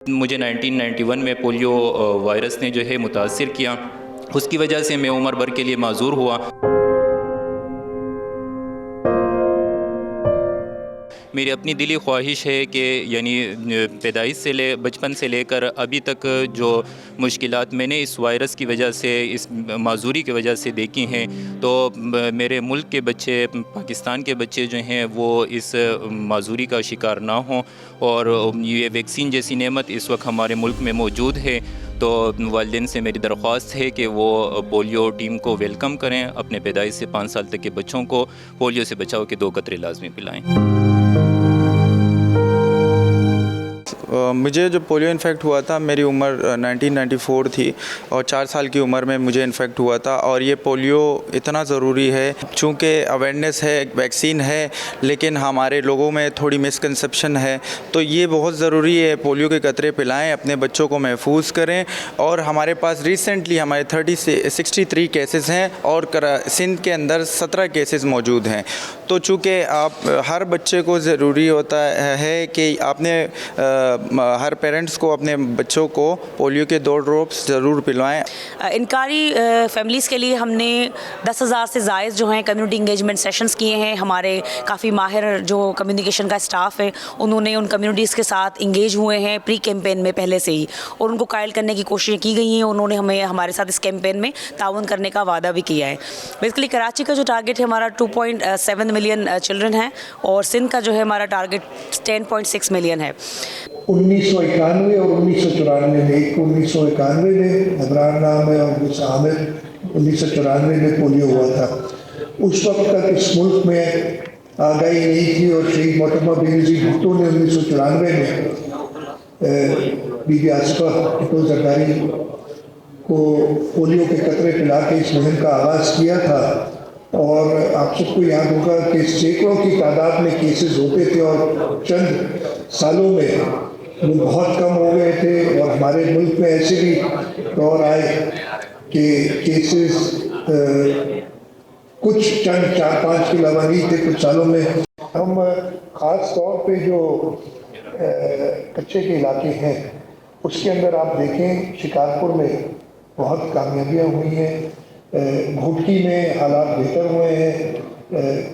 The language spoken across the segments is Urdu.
مجھے 1991 میں پولیو وائرس نے جو ہے متاثر کیا، اس کی وجہ سے میں عمر بھر کے لیے معذور ہوا۔ میری اپنی دلی خواہش ہے کہ یعنی پیدائش سے بچپن سے لے کر ابھی تک جو مشکلات میں نے اس وائرس کی وجہ سے، اس معذوری کی وجہ سے دیکھی ہیں، تو میرے ملک کے بچے، پاکستان کے بچے جو ہیں وہ اس معذوری کا شکار نہ ہوں، اور یہ ویکسین جیسی نعمت اس وقت ہمارے ملک میں موجود ہے۔ تو والدین سے میری درخواست ہے کہ وہ پولیو ٹیم کو ویلکم کریں، اپنے پیدائش سے 5 سال تک کے بچوں کو پولیو سے بچاؤ کے 2 قطرے لازمی پلائیں۔ مجھے جو پولیو انفیکٹ ہوا تھا، میری عمر 1994 تھی اور 4 سال کی عمر میں مجھے انفیکٹ ہوا تھا، اور یہ پولیو اتنا ضروری ہے چونکہ اویئرنیس ہے، ویکسین ہے، لیکن ہمارے لوگوں میں تھوڑی مسکنسیپشن ہے، تو یہ بہت ضروری ہے پولیو کے قطرے پلائیں، اپنے بچوں کو محفوظ کریں۔ اور ہمارے پاس ریسنٹلی ہمارے 63 کیسز ہیں اور سندھ کے اندر 17 کیسز موجود ہیں۔ تو چونکہ آپ ہر بچے کو ضروری ہوتا ہے کہ آپ نے ہر پیرنٹس کو اپنے بچوں کو پولیو کے 2 ڈراپس ضرور پلوائیں۔ انکاری فیملیز کے لیے ہم نے 10,000 سے زائد جو ہیں کمیونٹی انگیجمنٹ سیشنز کیے ہیں۔ ہمارے کافی ماہر جو کمیونیکیشن کا اسٹاف ہے انہوں نے ان کمیونٹیز کے ساتھ انگیج ہوئے ہیں پری کیمپین میں پہلے سے ہی، اور ان کو قائل کرنے کی کوششیں کی گئی ہیں۔ انہوں نے ہمیں ہمارے ساتھ اس کیمپین میں تعاون کرنے کا وعدہ بھی کیا ہے۔ بیسیکلی کراچی کا جو ٹارگیٹ ہے ہمارا 2.7 ملین چلڈرن ہے، اور سندھ کا جو ہے ہمارا ٹارگیٹ 10.6 ملین ہے۔ 1991 اور 1994 میں، ایک 1991 میں عمران نام ہے اور دوسرا عامر، 1994 میں پولیو ہوا تھا۔ اس وقت تک اس ملک میں آگاہی نہیں تھی، اور شہید محترمہ بی نظیر بھٹو نے 1994 میں بی بی آصفہ بھٹو زرداری کو پولیو کے قطرے پلا کے اس مہم کا آغاز کیا تھا۔ اور آپ سب کو یاد ہوگا کہ سینکڑوں کی تعداد میں کیسز ہوتے تھے، اور چند سالوں میں وہ بہت کم ہو گئے تھے، اور ہمارے ملک میں ایسے بھی دور آئے کہ کیسز کچھ چند 4-5 کے علاوہ نہیں تھے کچھ سالوں میں۔ ہم خاص طور پہ جو کچے کے علاقے ہیں اس کے اندر آپ دیکھیں شکارپور میں بہت کامیابیاں ہوئی ہیں، گھوٹکی میں حالات بہتر ہوئے ہیں،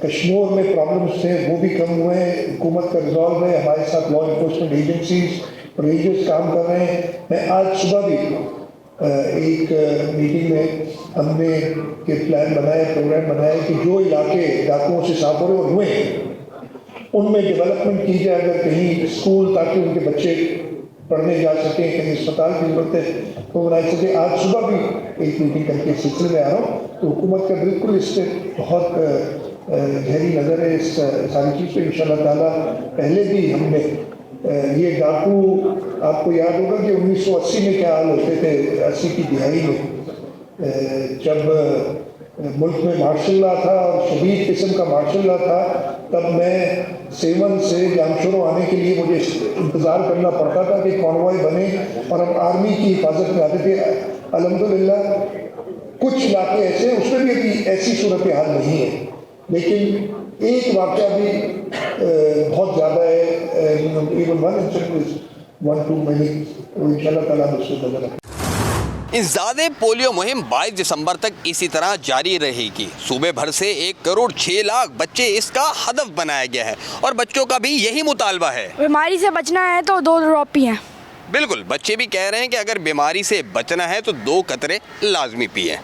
کشمور میں پرابلمس تھے وہ بھی کم ہوئے ہیں، حکومت کا ریزالو ہے، ہمارے ساتھ لا انفورسمنٹ ایجنسیز رینجرز کام کر رہے ہیں۔ میں آج صبح بھی ایک میٹنگ میں ہم نے یہ پلان بنایا، پروگرام بنایا کہ جو علاقے ڈاکوؤں سے صاف ہو رہے اور ہوئے ہیں ان میں ڈیولپمنٹ کی جائے، اگر کہیں اسکول تاکہ ان کے بچے پڑھنے جا سکیں، کہیں اسپتال کی ضرورت ہے تو بنائی سکے۔ آج صبح بھی ایک میٹنگ کر کے سلسلے میں آ رہا ہوں، تو حکومت کا بالکل اس سے بہت گہری نظر ہے اس ساری چیز پہ انشاءاللہ تعالیٰ۔ پہلے بھی ہم نے یہ ڈاکو، آپ کو یاد ہوگا کہ 1980 میں کیا حال ہوتے تھے، 80 کی دہائی میں جب ملک میں مارشل لا تھا اور شدید قسم کا مارشل لا تھا، تب میں 7 سے جامشورو آنے کے لیے مجھے انتظار کرنا پڑتا تھا کہ کانوائے بنے اور ہم آرمی کی حفاظت میں آتے تھے۔ الحمدللہ کچھ علاقے ایسے اس میں بھی ابھی ایسی صورتحال نہیں ہے، لیکن ایک واقعہ بھی بہت زیادہ ہے، even 1 incident is 1 too many، ان شاء اللہ تعالیٰ اس کو نظر رکھیں۔ انسداد پولیو مہم 22 دسمبر تک اسی طرح جاری رہے گی۔ صوبے بھر سے 1.6 کروڑ بچے اس کا ہدف بنایا گیا ہے، اور بچوں کا بھی یہی مطالبہ ہے۔ بیماری سے بچنا ہے تو 2 ڈراپ پی ہیں۔ بالکل، بچے بھی کہہ رہے ہیں کہ اگر بیماری سے بچنا ہے تو 2 قطرے لازمی پئیں۔